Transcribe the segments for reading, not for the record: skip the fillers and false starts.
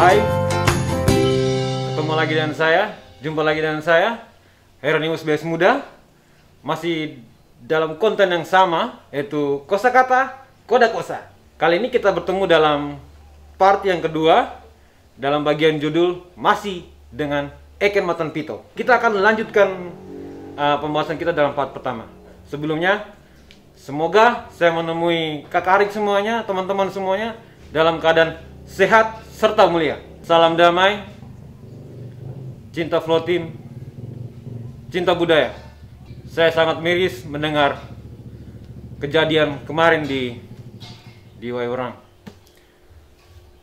Hai, ketemu lagi dengan saya, jumpa lagi dengan saya, Hieronymus Bias Muda. Masih dalam konten yang sama, yaitu kosakata, koda kosa. Kali ini kita bertemu dalam part yang kedua, dalam bagian judul masih dengan Eken Matan Pito. Kita akan melanjutkan pembahasan kita dalam part pertama. Sebelumnya, semoga saya menemui kakak adik semuanya, teman-teman semuanya dalam keadaan sehat serta mulia. Salam damai, cinta floating, cinta budaya. Saya sangat miris mendengar kejadian kemarin di Waiorang.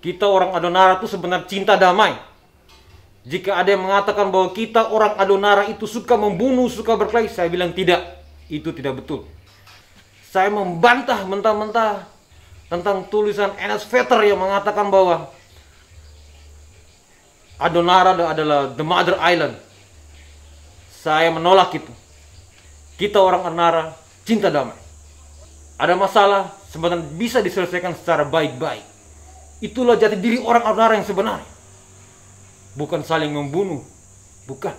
Kita orang Adonara itu sebenarnya cinta damai. Jika ada yang mengatakan bahwa kita orang Adonara itu suka membunuh, suka berkelahi, saya bilang tidak. Itu tidak betul. Saya membantah mentah-mentah tentang tulisan Ernest Vetter yang mengatakan bahwa Adonara adalah the mother island. Saya menolak itu. Kita orang Adonara cinta damai. Ada masalah sebenarnya bisa diselesaikan secara baik-baik. Itulah jati diri orang Adonara yang sebenarnya. Bukan saling membunuh. Bukan.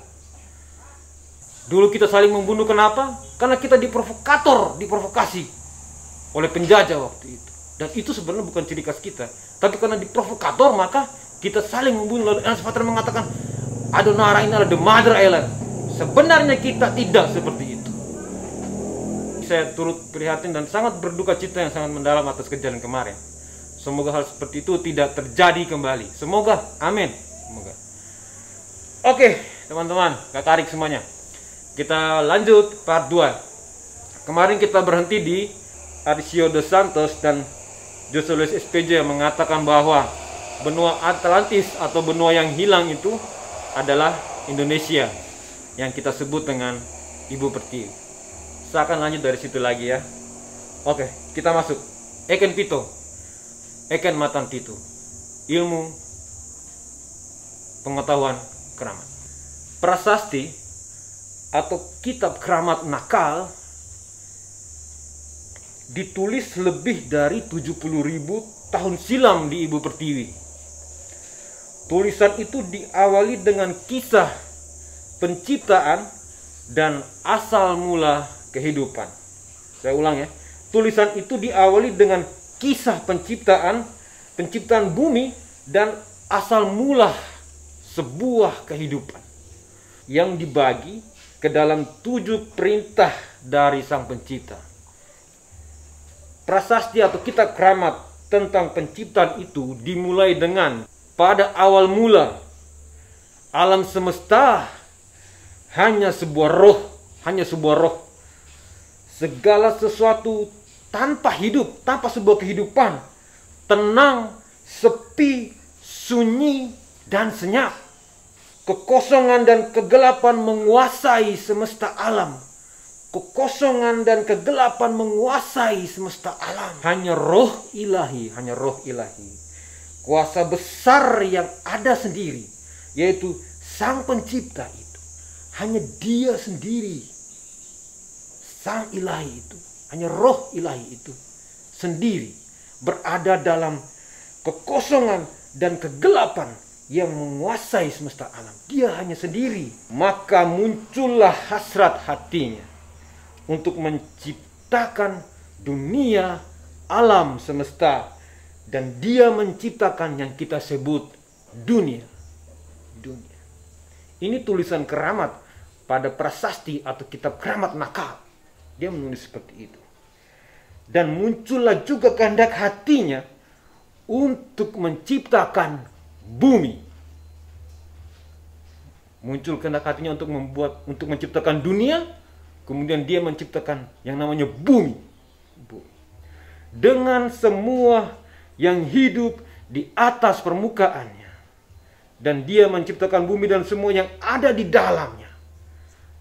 Dulu kita saling membunuh, kenapa? Karena kita diprovokasi oleh penjajah waktu itu. Dan itu sebenarnya bukan ciri khas kita. Tapi karena diprovokator, maka kita saling membunuh. Lalu Ernest Vetter mengatakan Adonara ini adalah the mother island. Sebenarnya kita tidak seperti itu. Saya turut prihatin dan sangat berduka cita yang sangat mendalam atas kejadian kemarin. Semoga hal seperti itu tidak terjadi kembali. Semoga, amin. Semoga. Oke, teman-teman, kakak adik semuanya. Kita lanjut part 2. Kemarin kita berhenti di Arcio dos Santos dan José Luis SPJ yang mengatakan bahwa benua Atlantis atau benua yang hilang itu adalah Indonesia, yang kita sebut dengan Ibu Pertiwi. Saya akan lanjut dari situ lagi ya. Oke, kita masuk. Eken Pito, Eken Matan Pito, ilmu pengetahuan keramat. Prasasti atau kitab keramat nakal ditulis lebih dari 70.000 tahun silam di Ibu Pertiwi. Tulisan itu diawali dengan kisah penciptaan dan asal mula kehidupan. Saya ulang ya. Tulisan itu diawali dengan kisah penciptaan bumi dan asal mula sebuah kehidupan yang dibagi ke dalam 7 perintah dari Sang Pencipta. Prasasti atau kitab keramat tentang penciptaan itu dimulai dengan pada awal mula alam semesta hanya sebuah roh. Segala sesuatu tanpa hidup, tanpa sebuah kehidupan, tenang, sepi, sunyi, dan senyap. Kekosongan dan kegelapan menguasai semesta alam. Kekosongan dan kegelapan menguasai semesta alam. Hanya roh ilahi. Kuasa besar yang ada sendiri, yaitu Sang Pencipta itu. Hanya Dia sendiri. Sang ilahi itu, hanya roh ilahi itu sendiri berada dalam kekosongan dan kegelapan yang menguasai semesta alam. Dia hanya sendiri. Maka muncullah hasrat hatinya untuk menciptakan dunia, alam semesta. Dan dia menciptakan yang kita sebut dunia. Ini tulisan keramat pada prasasti atau kitab keramat nakal. Dia menulis seperti itu. Dan muncullah juga kehendak hatinya untuk menciptakan bumi. Muncul kehendak hatinya untuk menciptakan dunia. Kemudian dia menciptakan yang namanya bumi. Dengan semua yang hidup di atas permukaannya. Dan dia menciptakan bumi dan semua yang ada di dalamnya.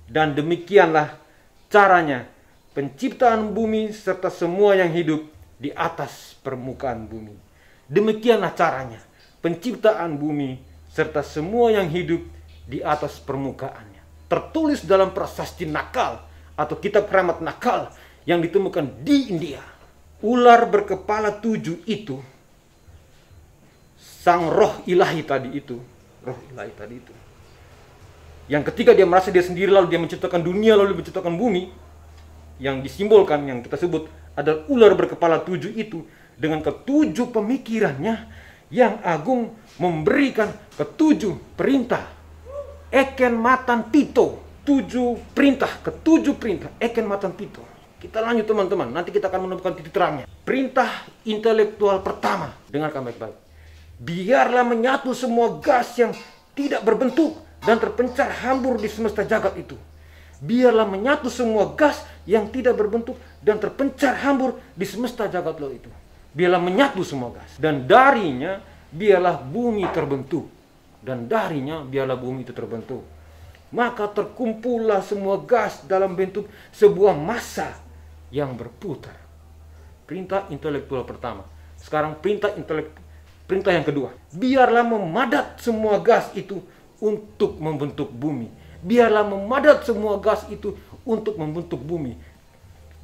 Dan demikianlah caranya penciptaan bumi serta semua yang hidup di atas permukaan bumi. Demikianlah caranya penciptaan bumi serta semua yang hidup di atas permukaannya. Tertulis dalam prasasti nakal atau kitab keramat nakal yang ditemukan di India. Ular berkepala 7 itu sang roh ilahi tadi itu, yang ketika dia merasa dia sendiri, lalu dia menciptakan dunia, lalu menciptakan bumi, yang disimbolkan, yang kita sebut adalah ular berkepala 7 itu, dengan ketujuh pemikirannya yang agung, memberikan ketujuh perintah eken matan pito, ketujuh perintah eken matan pito. Kita lanjut teman-teman, nanti kita akan menemukan titik terangnya. Perintah intelektual pertama, dengarkan baik-baik. Biarlah menyatu semua gas yang tidak berbentuk dan terpencar hambur di semesta jagat itu. Biarlah menyatu semua gas yang tidak berbentuk dan terpencar hambur di semesta jagat lo itu. Biarlah menyatu semua gas. Dan darinya biarlah bumi terbentuk. Maka terkumpullah semua gas dalam bentuk sebuah massa yang berputar. Perintah intelektual pertama. Sekarang perintah yang kedua. Biarlah memadat semua gas itu untuk membentuk bumi.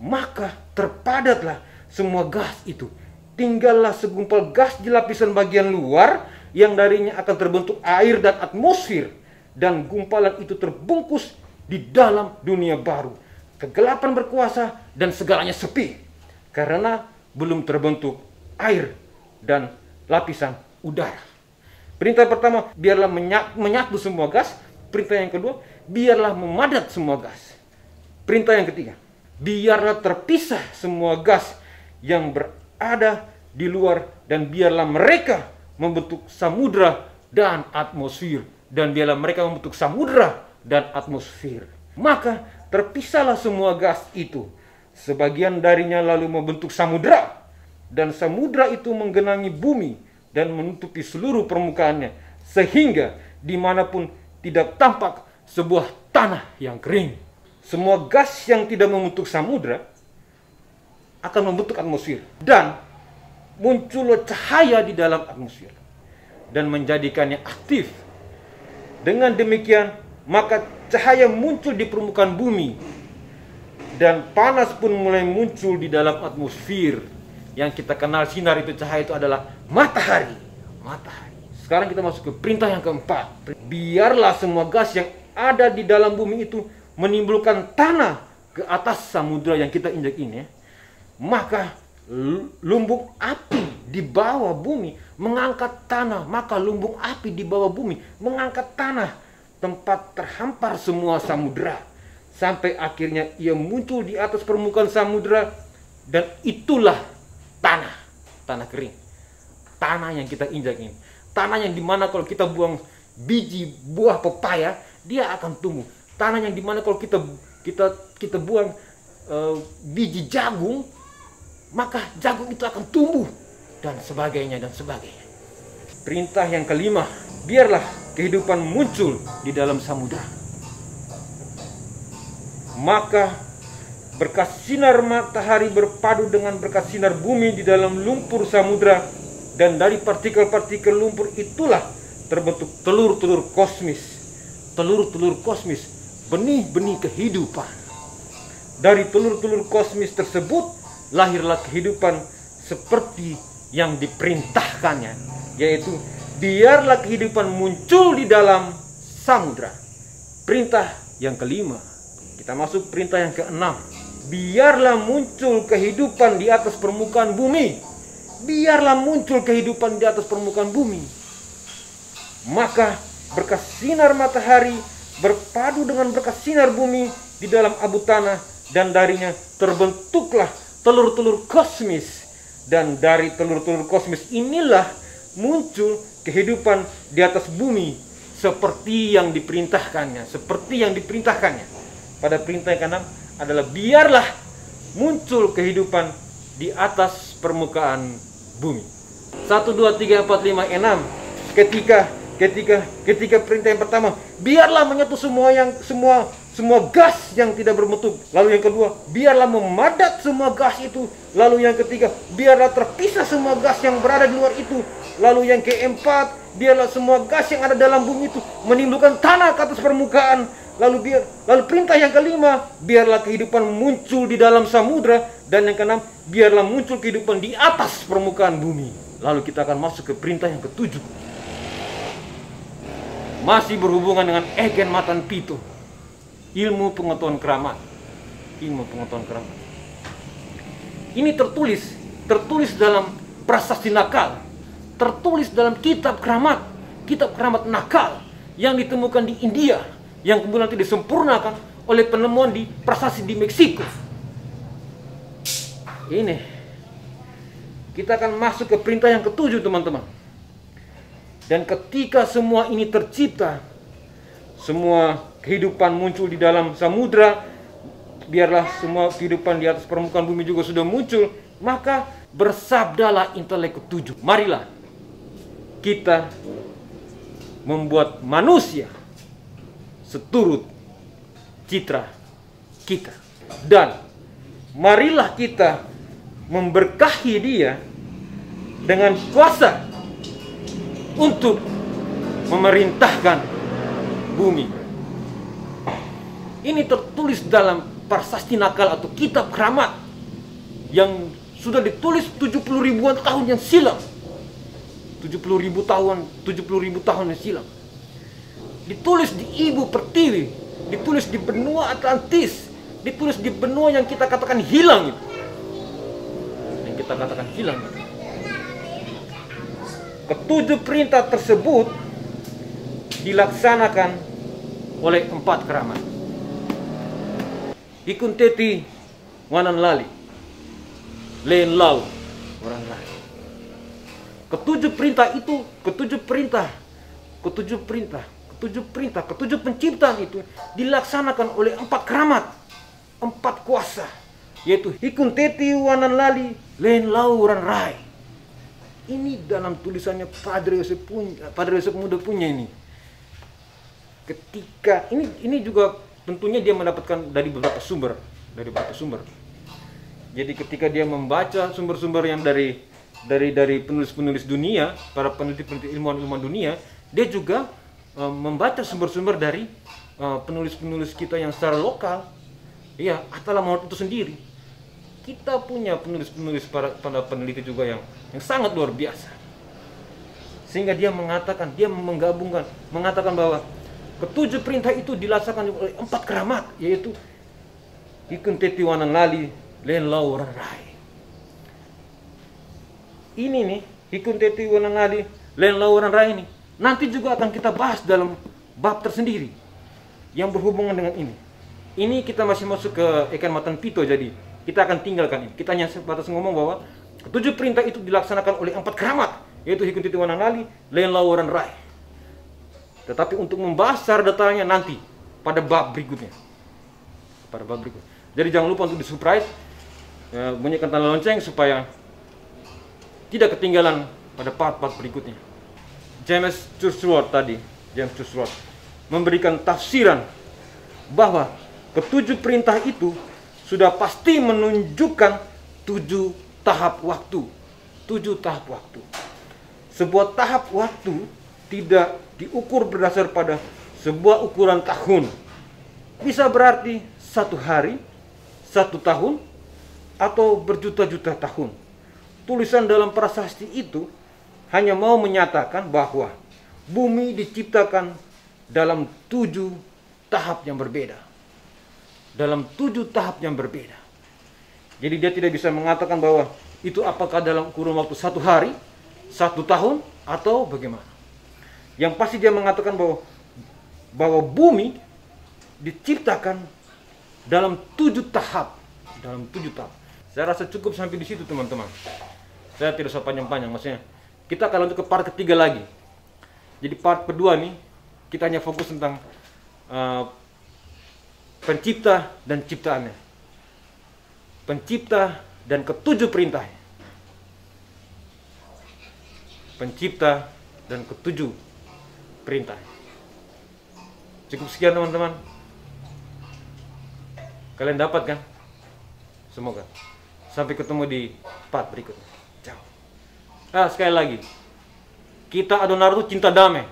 Maka terpadatlah semua gas itu. Tinggallah segumpal gas di lapisan bagian luar yang darinya akan terbentuk air dan atmosfer. Dan gumpalan itu terbungkus di dalam dunia baru. Kegelapan berkuasa dan segalanya sepi. Karena belum terbentuk air dan lapisan udara. Perintah pertama, biarlah menyatu semua gas. Perintah yang kedua, biarlah memadat semua gas. Perintah yang ketiga, biarlah terpisah semua gas yang berada di luar, dan biarlah mereka membentuk samudra dan atmosfer. Maka terpisahlah semua gas itu. Sebagian darinya lalu membentuk samudra, dan samudra itu menggenangi bumi dan menutupi seluruh permukaannya, sehingga dimanapun tidak tampak sebuah tanah yang kering. Semua gas yang tidak membentuk samudra akan membentuk atmosfer, dan muncullah cahaya di dalam atmosfer dan menjadikannya aktif. Dengan demikian, maka cahaya muncul di permukaan bumi, dan panas pun mulai muncul di dalam atmosfer. Yang kita kenal sinar itu, cahaya itu adalah matahari. Sekarang kita masuk ke perintah yang keempat. Biarlah semua gas yang ada di dalam bumi itu menimbulkan tanah ke atas samudra yang kita injak ini. Maka lumbung api di bawah bumi mengangkat tanah. Tempat terhampar semua samudra. Sampai akhirnya ia muncul di atas permukaan samudra. Dan itulah tanah kering. Tanah yang kita injak ini. Tanah yang dimana kalau kita buang biji buah pepaya, dia akan tumbuh. Tanah yang dimana kalau kita buang biji jagung, maka jagung itu akan tumbuh, dan sebagainya. Perintah yang kelima, biarlah kehidupan muncul di dalam samudra. Maka berkas sinar matahari berpadu dengan berkas sinar bumi di dalam lumpur samudra, dan dari partikel-partikel lumpur itulah terbentuk telur-telur kosmis, benih-benih kehidupan. Dari telur-telur kosmis tersebut lahirlah kehidupan seperti yang diperintahkannya, yaitu biarlah kehidupan muncul di dalam samudra. Perintah yang kelima. Kita masuk perintah yang keenam. Biarlah muncul kehidupan di atas permukaan bumi. Maka berkas sinar matahari berpadu dengan berkas sinar bumi di dalam abu tanah, dan darinya terbentuklah telur-telur kosmis. Dan dari telur-telur kosmis inilah muncul kehidupan di atas bumi seperti yang diperintahkannya. Pada perintah yang keenam adalah biarlah muncul kehidupan di atas permukaan bumi. 1, 2, 3, 4, 5, 6. Ketika perintah yang pertama, biarlah menyatu semua gas yang tidak berbentuk. Lalu yang kedua, biarlah memadat semua gas itu. Lalu yang ketiga, biarlah terpisah semua gas yang berada di luar itu. Lalu yang keempat, biarlah semua gas yang ada dalam bumi itu menimbulkan tanah ke atas permukaan. Lalu perintah yang kelima, biarlah kehidupan muncul di dalam samudra. Dan yang keenam, biarlah muncul kehidupan di atas permukaan bumi. Lalu kita akan masuk ke perintah yang ketujuh. Masih berhubungan dengan Eken Matan Pito. Ilmu pengetahuan keramat. Ilmu pengetahuan keramat. Ini tertulis dalam prasasti nakal. Tertulis dalam kitab keramat nakal yang ditemukan di India, yang kemudian nanti disempurnakan oleh penemuan di prasasti di Meksiko. Ini kita akan masuk ke perintah yang ketujuh, teman-teman. Dan ketika semua ini tercipta, semua kehidupan muncul di dalam samudra, biarlah semua kehidupan di atas permukaan bumi juga sudah muncul, maka bersabdalah intelek ketujuh, marilah kita membuat manusia seturut citra kita, dan marilah kita memberkahi dia dengan kuasa untuk memerintahkan bumi. Ini tertulis dalam prasasti nakal atau kitab keramat yang sudah ditulis 70 ribuan tahun yang silam. 70 ribu tahun yang silam. Ditulis di Ibu Pertiwi, ditulis di benua Atlantis, ditulis di benua yang kita katakan hilang itu. Yang kita katakan hilang itu. Ketujuh perintah tersebut dilaksanakan oleh 4 keramat. Ikunteti wanan lali, len lau orang lain. Ketujuh penciptaan itu dilaksanakan oleh 4 keramat, 4 kuasa, yaitu Ikunteti wanan lali, len lau orang rai. Ini dalam tulisannya Padre Yosef Muda punya ini. Ketika ini juga tentunya dia mendapatkan dari beberapa sumber, Jadi ketika dia membaca sumber-sumber yang dari penulis-penulis dunia, para peneliti-peneliti ilmuwan dunia, dia juga membaca sumber-sumber dari penulis-penulis kita yang secara lokal. Iya, Atta Maut itu sendiri. Kita punya penulis-penulis para peneliti juga yang sangat luar biasa. Sehingga dia mengatakan bahwa ketujuh perintah itu dilaksanakan oleh 4 keramat, yaitu Ikunteti wanan lali, len lau orang rai. Ini nih, Ikunteti wanan lali, len lau orang rai ini nanti juga akan kita bahas dalam bab tersendiri yang berhubungan dengan ini. Ini kita masih masuk ke Eken Matan Pito, jadi kita akan tinggalkan ini. Kita hanya sebatas ngomong bahwa ketujuh perintah itu dilaksanakan oleh 4 keramat, yaitu Ikunteti wanan lali, len lau orang rai. Tetapi untuk membahas secara detailnya nanti pada bab berikutnya. Jadi jangan lupa untuk di-subscribe, bunyikan tanda lonceng supaya tidak ketinggalan pada part-part berikutnya. James Churchward memberikan tafsiran bahwa ketujuh perintah itu sudah pasti menunjukkan 7 tahap waktu. 7 tahap waktu. Sebuah tahap waktu tidak diukur berdasar pada sebuah ukuran tahun. Bisa berarti 1 hari, 1 tahun, atau berjuta-juta tahun. Tulisan dalam prasasti itu hanya mau menyatakan bahwa bumi diciptakan dalam 7 tahap yang berbeda. Jadi dia tidak bisa mengatakan bahwa itu apakah dalam kurun waktu 1 hari, 1 tahun, atau bagaimana. Yang pasti dia mengatakan bahwa bumi diciptakan dalam 7 tahap. Saya rasa cukup sampai di situ, teman-teman. Saya tidak usah panjang-panjang, maksudnya kita akan lanjut ke part ketiga lagi. Jadi part kedua nih kita hanya fokus tentang pencipta dan ciptaannya. Pencipta dan ketujuh perintahnya. Pencipta dan ketujuh perintah. Cukup sekian, teman-teman. Kalian dapat kan? Semoga. Sampai ketemu di part berikutnya. Ciao. Sekali lagi, kita Adonaro itu cinta damai.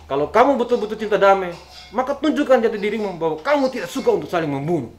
Kalau kamu betul-betul cinta damai, maka tunjukkan jati dirimu bahwa kamu tidak suka untuk saling membunuh.